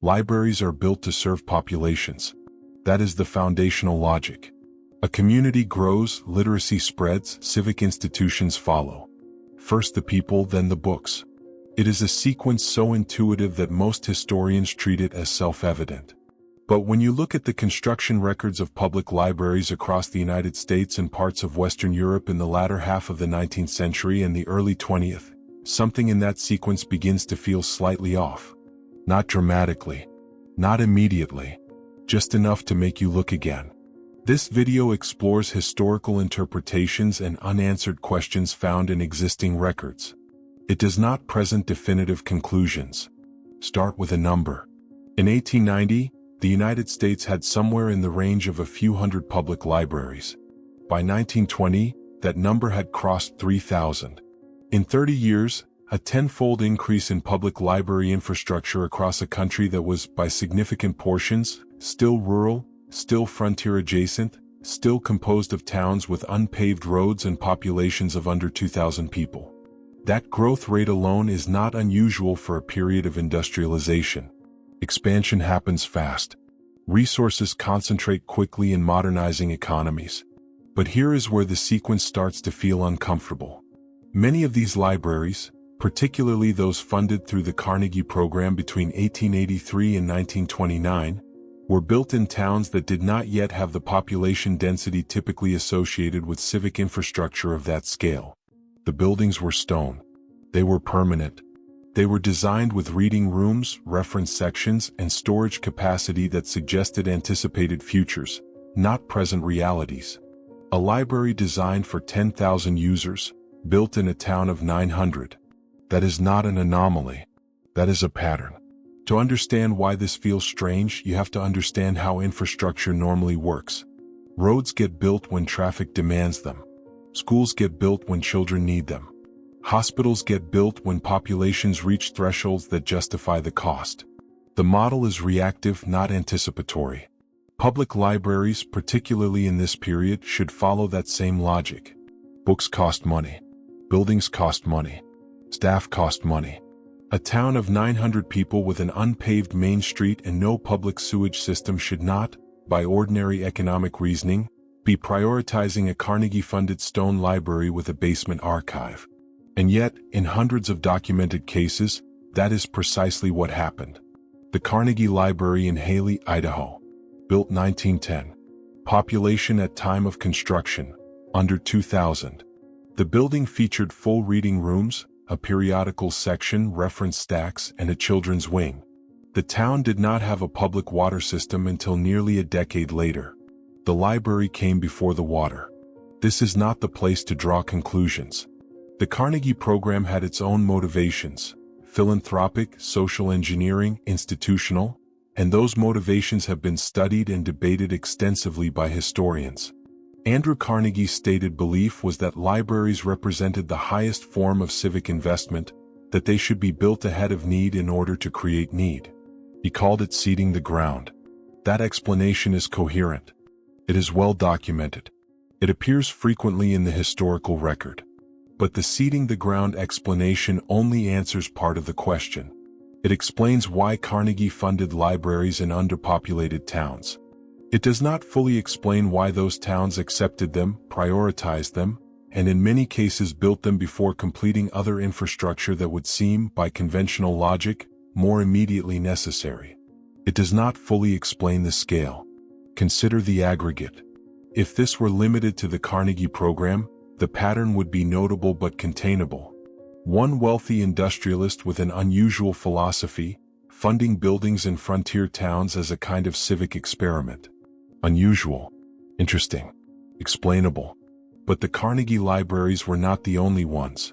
Libraries are built to serve populations. That is the foundational logic. A community grows, literacy spreads, civic institutions follow. First the people, then the books. It is a sequence so intuitive that most historians treat it as self-evident. But when you look at the construction records of public libraries across the United States and parts of Western Europe in the latter half of the 19th century and the early 20th, something in that sequence begins to feel slightly off. Not dramatically, not immediately, just enough to make you look again. This video explores historical interpretations and unanswered questions found in existing records. It does not present definitive conclusions. Start with a number. In 1890, the United States had somewhere in the range of a few hundred public libraries. By 1920, that number had crossed 3,000. In 30 years, a tenfold increase in public library infrastructure across a country that was, by significant portions, still rural, still frontier adjacent, still composed of towns with unpaved roads and populations of under 2,000 people. That growth rate alone is not unusual for a period of industrialization. Expansion happens fast. Resources concentrate quickly in modernizing economies. But here is where the sequence starts to feel uncomfortable. Many of these libraries, particularly those funded through the Carnegie Program between 1883 and 1929, were built in towns that did not yet have the population density typically associated with civic infrastructure of that scale. The buildings were stone. They were permanent. They were designed with reading rooms, reference sections, and storage capacity that suggested anticipated futures, not present realities. A library designed for 10,000 users, built in a town of 900. That is not an anomaly. That is a pattern. To understand why this feels strange, you have to understand how infrastructure normally works. Roads get built when traffic demands them. Schools get built when children need them. Hospitals get built when populations reach thresholds that justify the cost. The model is reactive, not anticipatory. Public libraries, particularly in this period, should follow that same logic. Books cost money. Buildings cost money. Staff cost money. A town of 900 people with an unpaved main street and no public sewage system should not, by ordinary economic reasoning, be prioritizing a Carnegie-funded stone library with a basement archive. And yet, in hundreds of documented cases, that is precisely what happened. The Carnegie Library in Haley, Idaho. Built 1910. Population at time of construction, under 2,000. The building featured full reading rooms, a periodical section, reference stacks, and a children's wing. The town did not have a public water system until nearly a decade later. The library came before the water. This is not the place to draw conclusions. The Carnegie Program had its own motivations: philanthropic, social engineering, institutional, and those motivations have been studied and debated extensively by historians. Andrew Carnegie's stated belief was that libraries represented the highest form of civic investment, that they should be built ahead of need in order to create need. He called it seeding the ground. That explanation is coherent. It is well documented. It appears frequently in the historical record. But the seeding the ground explanation only answers part of the question. It explains why Carnegie funded libraries in underpopulated towns. It does not fully explain why those towns accepted them, prioritized them, and in many cases built them before completing other infrastructure that would seem, by conventional logic, more immediately necessary. It does not fully explain the scale. Consider the aggregate. If this were limited to the Carnegie Program, the pattern would be notable but containable. One wealthy industrialist with an unusual philosophy, funding buildings in frontier towns as a kind of civic experiment. Unusual, interesting, explainable. But the Carnegie libraries were not the only ones.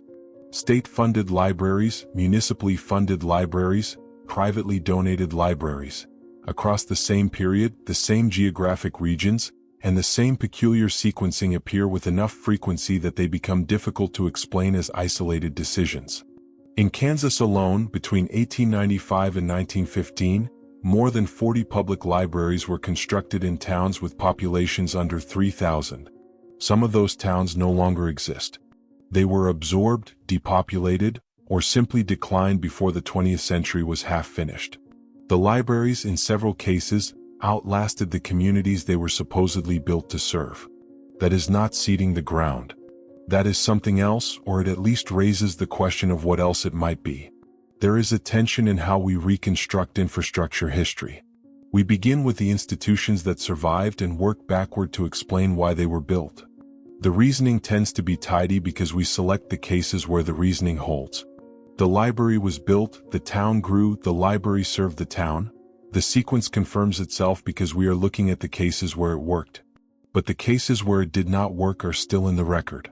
State-funded libraries, municipally funded libraries, privately donated libraries. Across the same period, the same geographic regions, and the same peculiar sequencing appear with enough frequency that they become difficult to explain as isolated decisions. In Kansas alone, between 1895 and 1915, more than 40 public libraries were constructed in towns with populations under 3,000. Some of those towns no longer exist. They were absorbed, depopulated, or simply declined before the 20th century was half finished. The libraries, in several cases, outlasted the communities they were supposedly built to serve. That is not seeding the ground. That is something else, or it at least raises the question of what else it might be. There is a tension in how we reconstruct infrastructure history. We begin with the institutions that survived and work backward to explain why they were built. The reasoning tends to be tidy because we select the cases where the reasoning holds. The library was built, the town grew, the library served the town. The sequence confirms itself because we are looking at the cases where it worked. But the cases where it did not work are still in the record.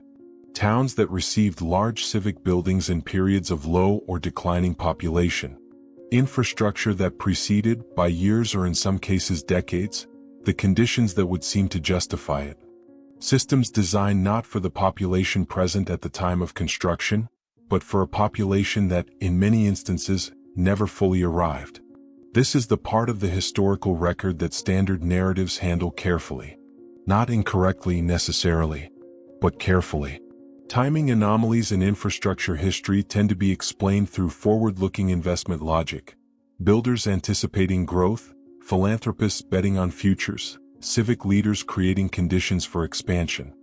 Towns that received large civic buildings in periods of low or declining population. Infrastructure that preceded, by years or in some cases decades, the conditions that would seem to justify it. Systems designed not for the population present at the time of construction, but for a population that, in many instances, never fully arrived. This is the part of the historical record that standard narratives handle carefully. Not incorrectly necessarily, but carefully. Timing anomalies in infrastructure history tend to be explained through forward-looking investment logic. Builders anticipating growth, philanthropists betting on futures, civic leaders creating conditions for expansion.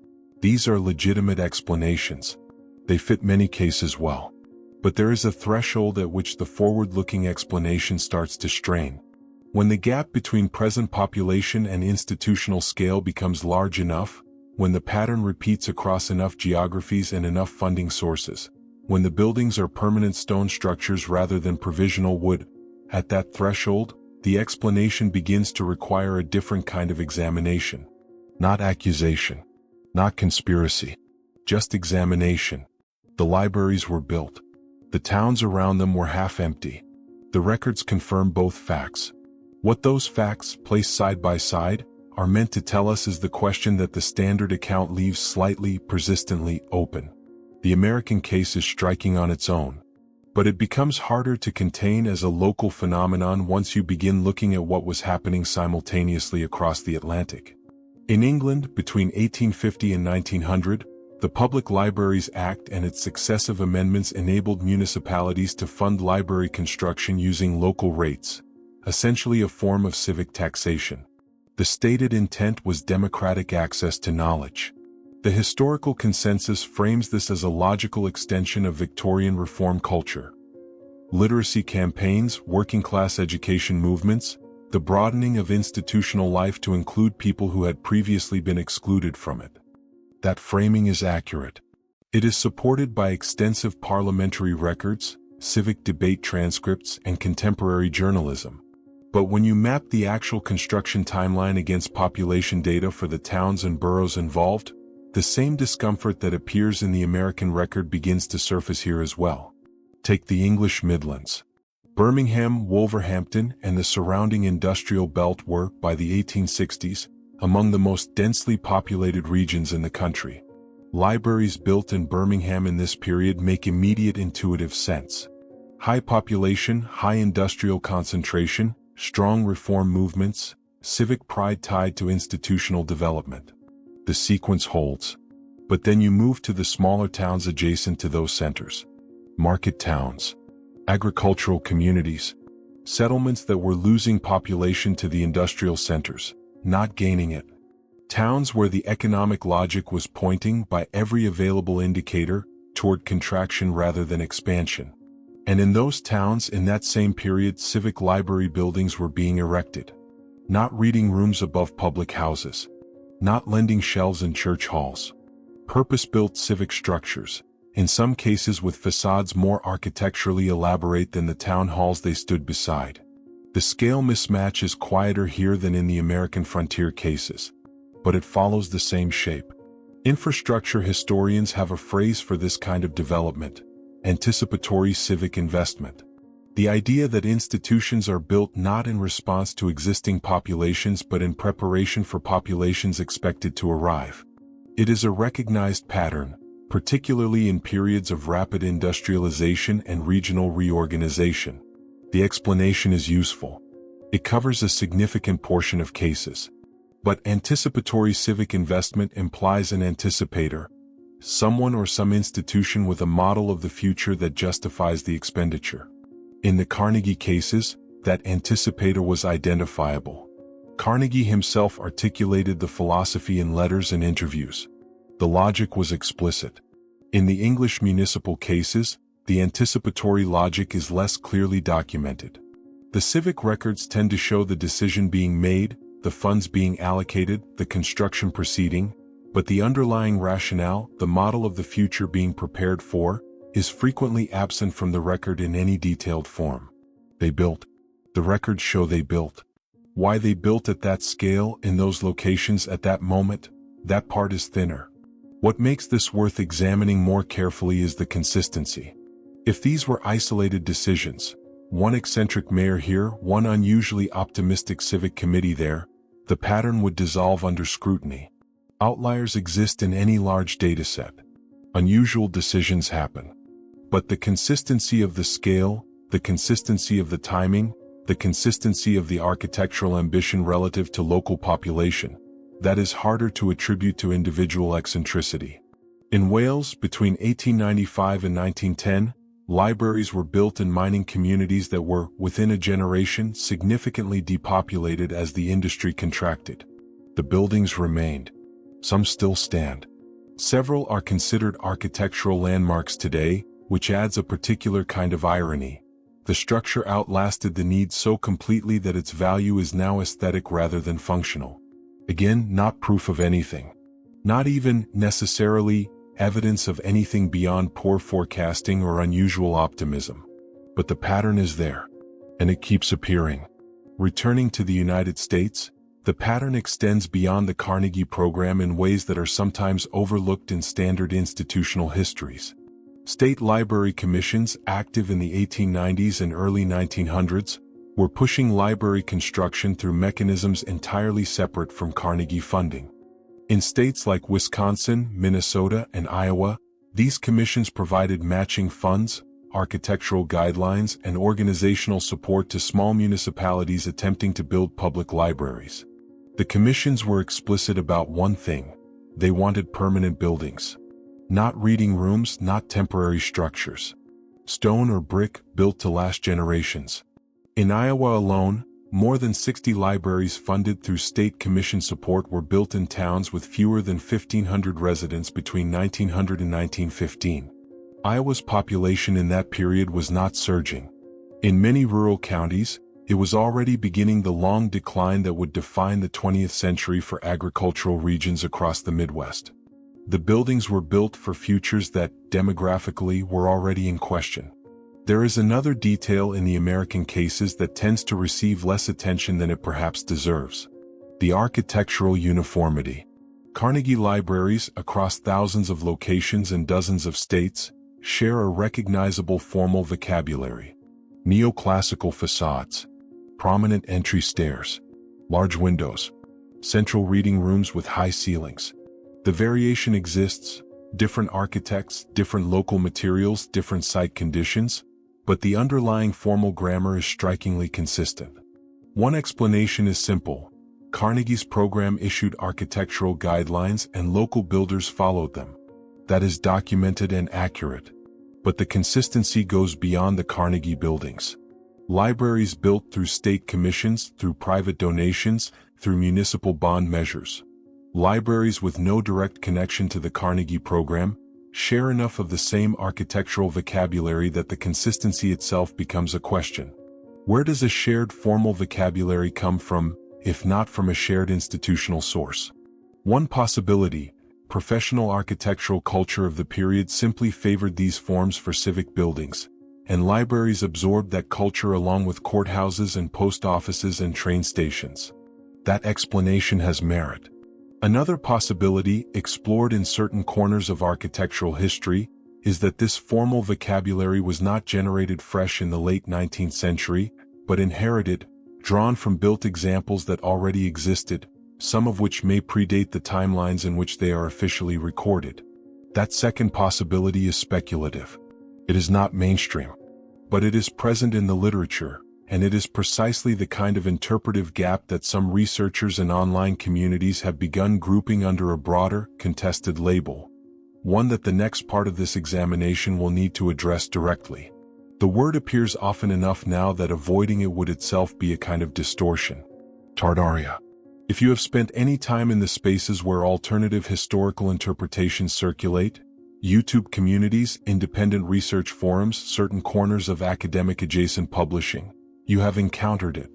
These are legitimate explanations. They fit many cases well. But there is a threshold at which the forward-looking explanation starts to strain. When the gap between present population and institutional scale becomes large enough, when the pattern repeats across enough geographies and enough funding sources, when the buildings are permanent stone structures rather than provisional wood, at that threshold, the explanation begins to require a different kind of examination. Not accusation. Not conspiracy. Just examination. The libraries were built. The towns around them were half empty. The records confirm both facts. What those facts, placed side by side, are meant to tell us is the question that the standard account leaves slightly, persistently open. The American case is striking on its own. But it becomes harder to contain as a local phenomenon once you begin looking at what was happening simultaneously across the Atlantic. In England, between 1850 and 1900, the Public Libraries Act and its successive amendments enabled municipalities to fund library construction using local rates, essentially a form of civic taxation. The stated intent was democratic access to knowledge. The historical consensus frames this as a logical extension of Victorian reform culture. Literacy campaigns, working-class education movements, the broadening of institutional life to include people who had previously been excluded from it. That framing is accurate. It is supported by extensive parliamentary records, civic debate transcripts, and contemporary journalism. But when you map the actual construction timeline against population data for the towns and boroughs involved, the same discomfort that appears in the American record begins to surface here as well. Take the English Midlands. Birmingham, Wolverhampton, and the surrounding industrial belt were, by the 1860s, among the most densely populated regions in the country. Libraries built in Birmingham in this period make immediate intuitive sense. High population, high industrial concentration, strong reform movements, civic pride tied to institutional development. The sequence holds. But then you move to the smaller towns adjacent to those centers. Market towns. Agricultural communities. Settlements that were losing population to the industrial centers, not gaining it. Towns where the economic logic was pointing by every available indicator toward contraction rather than expansion. And in those towns in that same period, civic library buildings were being erected. Not reading rooms above public houses. Not lending shelves in church halls. Purpose-built civic structures, in some cases with facades more architecturally elaborate than the town halls they stood beside. The scale mismatch is quieter here than in the American frontier cases, but it follows the same shape. Infrastructure historians have a phrase for this kind of development: anticipatory civic investment. The idea that institutions are built not in response to existing populations but in preparation for populations expected to arrive. It is a recognized pattern, particularly in periods of rapid industrialization and regional reorganization. The explanation is useful. It covers a significant portion of cases. But anticipatory civic investment implies an anticipator, someone or some institution with a model of the future that justifies the expenditure. In the Carnegie cases, that anticipator was identifiable. Carnegie himself articulated the philosophy in letters and interviews. The logic was explicit. In the English municipal cases, the anticipatory logic is less clearly documented. The civic records tend to show the decision being made, the funds being allocated, the construction proceeding, but the underlying rationale, the model of the future being prepared for, is frequently absent from the record in any detailed form. They built. The records show they built. Why they built at that scale, in those locations at that moment, that part is thinner. What makes this worth examining more carefully is the consistency. If these were isolated decisions, one eccentric mayor here, one unusually optimistic civic committee there, the pattern would dissolve under scrutiny. Outliers exist in any large dataset. Unusual decisions happen. But the consistency of the scale, the consistency of the timing, the consistency of the architectural ambition relative to local population, that is harder to attribute to individual eccentricity. In Wales, between 1895 and 1910, libraries were built in mining communities that were, within a generation, significantly depopulated as the industry contracted. The buildings remained. Some still stand. Several are considered architectural landmarks today, which adds a particular kind of irony. The structure outlasted the need so completely that its value is now aesthetic rather than functional. Again, not proof of anything. Not even, necessarily, evidence of anything beyond poor forecasting or unusual optimism. But the pattern is there. And it keeps appearing. Returning to the United States, the pattern extends beyond the Carnegie program in ways that are sometimes overlooked in standard institutional histories. State library commissions, active in the 1890s and early 1900s, were pushing library construction through mechanisms entirely separate from Carnegie funding. In states like Wisconsin, Minnesota, and Iowa, these commissions provided matching funds, architectural guidelines, and organizational support to small municipalities attempting to build public libraries. The commissions were explicit about one thing: they wanted permanent buildings. Not reading rooms, not temporary structures. Stone or brick, built to last generations. In Iowa alone, more than 60 libraries funded through state commission support were built in towns with fewer than 1,500 residents between 1900 and 1915. Iowa's population in that period was not surging. In many rural counties, it was already beginning the long decline that would define the 20th century for agricultural regions across the Midwest. The buildings were built for futures that, demographically, were already in question. There is another detail in the American cases that tends to receive less attention than it perhaps deserves: the architectural uniformity. Carnegie libraries, across thousands of locations and dozens of states, share a recognizable formal vocabulary. Neoclassical facades, prominent entry stairs, large windows, central reading rooms with high ceilings. The variation exists: different architects, different local materials, different site conditions, but the underlying formal grammar is strikingly consistent. One explanation is simple: Carnegie's program issued architectural guidelines and local builders followed them. That is documented and accurate. But the consistency goes beyond the Carnegie buildings. Libraries built through state commissions, through private donations, through municipal bond measures. Libraries with no direct connection to the Carnegie program share enough of the same architectural vocabulary that the consistency itself becomes a question. Where does a shared formal vocabulary come from, if not from a shared institutional source? One possibility: professional architectural culture of the period simply favored these forms for civic buildings, and libraries absorbed that culture along with courthouses and post offices and train stations. That explanation has merit. Another possibility, explored in certain corners of architectural history, is that this formal vocabulary was not generated fresh in the late 19th century, but inherited, drawn from built examples that already existed, some of which may predate the timelines in which they are officially recorded. That second possibility is speculative. It is not mainstream. But it is present in the literature, and it is precisely the kind of interpretive gap that some researchers and online communities have begun grouping under a broader, contested label, one that the next part of this examination will need to address directly. The word appears often enough now that avoiding it would itself be a kind of distortion. Tartaria. If you have spent any time in the spaces where alternative historical interpretations circulate, YouTube communities, independent research forums, certain corners of academic adjacent publishing, you have encountered it.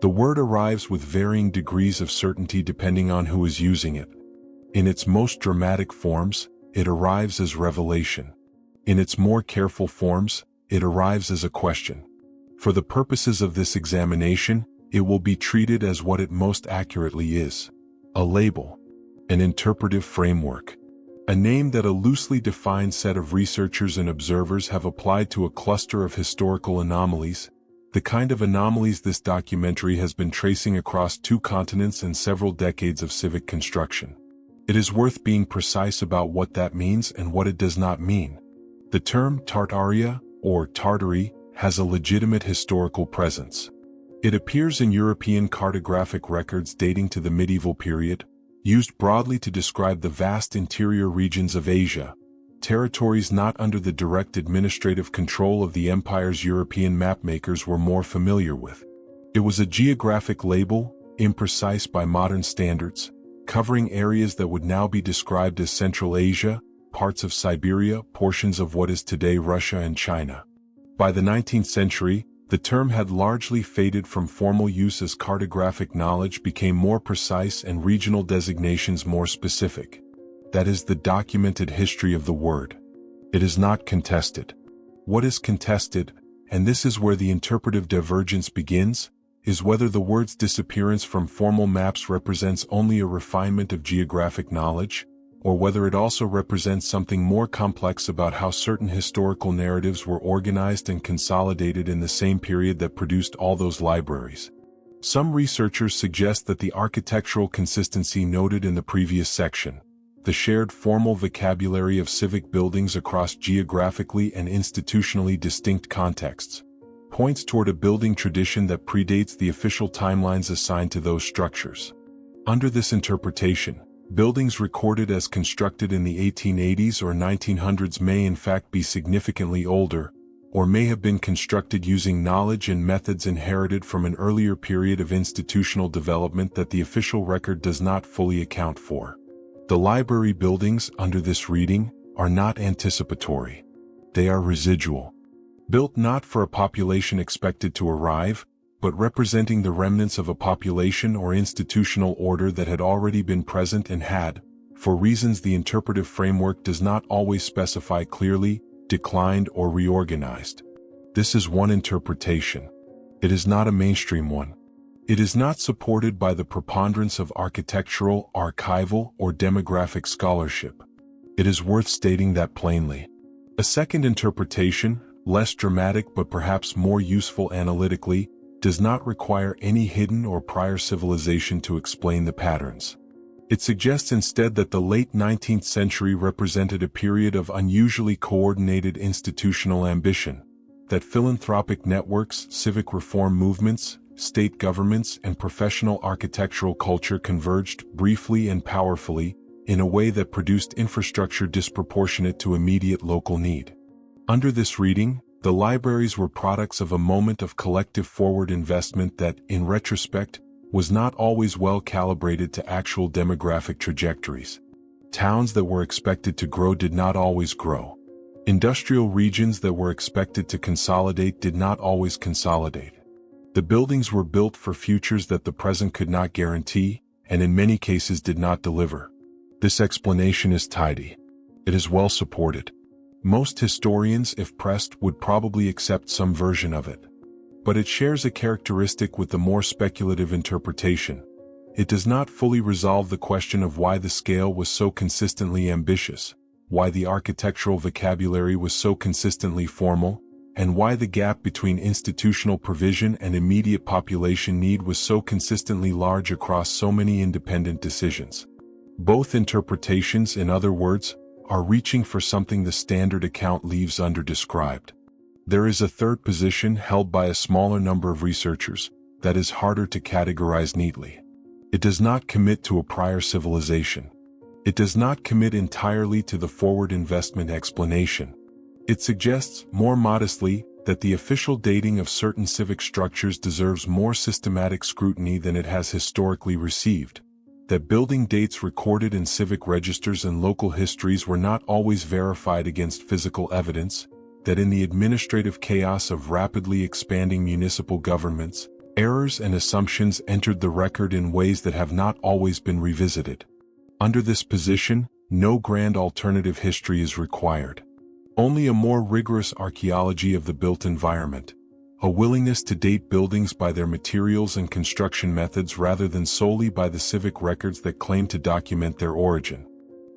The word arrives with varying degrees of certainty depending on who is using it. In its most dramatic forms, it arrives as revelation. In its more careful forms, it arrives as a question. For the purposes of this examination, it will be treated as what it most accurately is: a label, an interpretive framework, a name that a loosely defined set of researchers and observers have applied to a cluster of historical anomalies, the kind of anomalies this documentary has been tracing across 2 continents and several decades of civic construction. It is worth being precise about what that means and what it does not mean. The term Tartaria, or Tartary, has a legitimate historical presence. It appears in European cartographic records dating to the medieval period, used broadly to describe the vast interior regions of Asia, territories not under the direct administrative control of the empire's European mapmakers were more familiar with. It was a geographic label, imprecise by modern standards, covering areas that would now be described as Central Asia, parts of Siberia, portions of what is today Russia and China. By the 19th century, the term had largely faded from formal use as cartographic knowledge became more precise and regional designations more specific. That is the documented history of the word. It is not contested. What is contested, and this is where the interpretive divergence begins, is whether the word's disappearance from formal maps represents only a refinement of geographic knowledge, or whether it also represents something more complex about how certain historical narratives were organized and consolidated in the same period that produced all those libraries. Some researchers suggest that the architectural consistency noted in the previous section, the shared formal vocabulary of civic buildings across geographically and institutionally distinct contexts, points toward a building tradition that predates the official timelines assigned to those structures. Under this interpretation, buildings recorded as constructed in the 1880s or 1900s may in fact be significantly older, or may have been constructed using knowledge and methods inherited from an earlier period of institutional development that the official record does not fully account for. The library buildings, under this reading, are not anticipatory. They are residual. Built not for a population expected to arrive, but representing the remnants of a population or institutional order that had already been present and had, for reasons the interpretive framework does not always specify clearly, declined or reorganized. This is one interpretation. It is not a mainstream one. It is not supported by the preponderance of architectural, archival, or demographic scholarship. It is worth stating that plainly. A second interpretation, less dramatic but perhaps more useful analytically, does not require any hidden or prior civilization to explain the patterns. It suggests instead that the late 19th century represented a period of unusually coordinated institutional ambition, that philanthropic networks, civic reform movements, state governments, and professional architectural culture converged briefly and powerfully, in a way that produced infrastructure disproportionate to immediate local need. Under this reading, the libraries were products of a moment of collective forward investment that, in retrospect, was not always well calibrated to actual demographic trajectories. Towns that were expected to grow did not always grow. Industrial regions that were expected to consolidate did not always consolidate. The buildings were built for futures that the present could not guarantee, and in many cases did not deliver. This explanation is tidy. It is well supported. Most historians, if pressed, would probably accept some version of it. But it shares a characteristic with the more speculative interpretation. It does not fully resolve the question of why the scale was so consistently ambitious, why the architectural vocabulary was so consistently formal, and why the gap between institutional provision and immediate population need was so consistently large across so many independent decisions. Both interpretations, in other words, are reaching for something the standard account leaves under-described. There is a third position held by a smaller number of researchers that is harder to categorize neatly. It does not commit to a prior civilization. It does not commit entirely to the forward investment explanation. It suggests, more modestly, that the official dating of certain civic structures deserves more systematic scrutiny than it has historically received, that building dates recorded in civic registers and local histories were not always verified against physical evidence, that in the administrative chaos of rapidly expanding municipal governments, errors and assumptions entered the record in ways that have not always been revisited. Under this position, no grand alternative history is required. Only a more rigorous archaeology of the built environment, a willingness to date buildings by their materials and construction methods rather than solely by the civic records that claim to document their origin.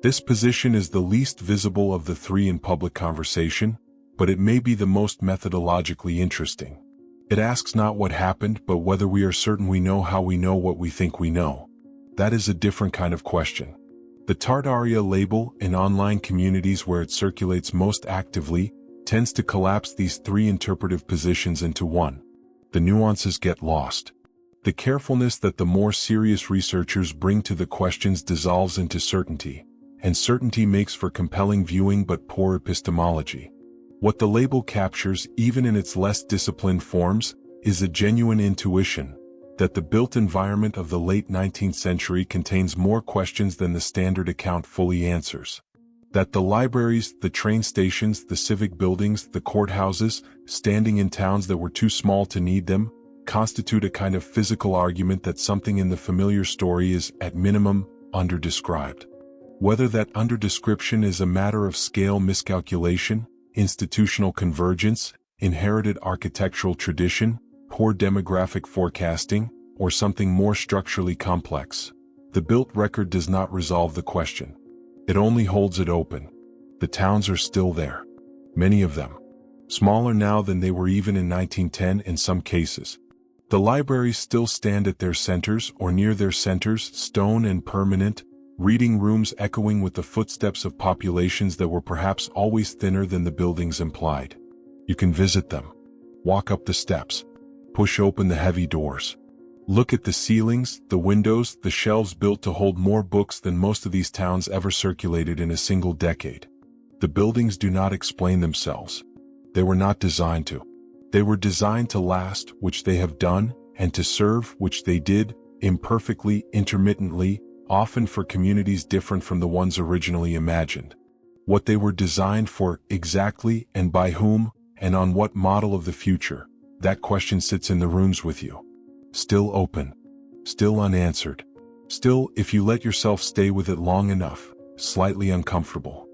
This position is the least visible of the three in public conversation, but it may be the most methodologically interesting. It asks not what happened, but whether we are certain we know how we know what we think we know. That is a different kind of question. The Tartaria label, in online communities where it circulates most actively, tends to collapse these three interpretive positions into one. The nuances get lost. The carefulness that the more serious researchers bring to the questions dissolves into certainty, and certainty makes for compelling viewing but poor epistemology. What the label captures, even in its less disciplined forms, is a genuine intuition that the built environment of the late 19th century contains more questions than the standard account fully answers. That the libraries, the train stations, the civic buildings, the courthouses, standing in towns that were too small to need them, constitute a kind of physical argument that something in the familiar story is, at minimum, underdescribed. Whether that underdescription is a matter of scale miscalculation, institutional convergence, inherited architectural tradition, poor demographic forecasting, or something more structurally complex, the built record does not resolve the question. It only holds it open. The towns are still there. Many of them. Smaller now than they were even in 1910 in some cases. The libraries still stand at their centers or near their centers, stone and permanent, reading rooms echoing with the footsteps of populations that were perhaps always thinner than the buildings implied. You can visit them. Walk up the steps. Push open the heavy doors. Look at the ceilings, the windows, the shelves built to hold more books than most of these towns ever circulated in a single decade. The buildings do not explain themselves. They were not designed to. They were designed to last, which they have done, and to serve, which they did, imperfectly, intermittently, often for communities different from the ones originally imagined. What they were designed for, exactly, and by whom, and on what model of the future, that question sits in the rooms with you. Still open. Still unanswered. Still, if you let yourself stay with it long enough, slightly uncomfortable.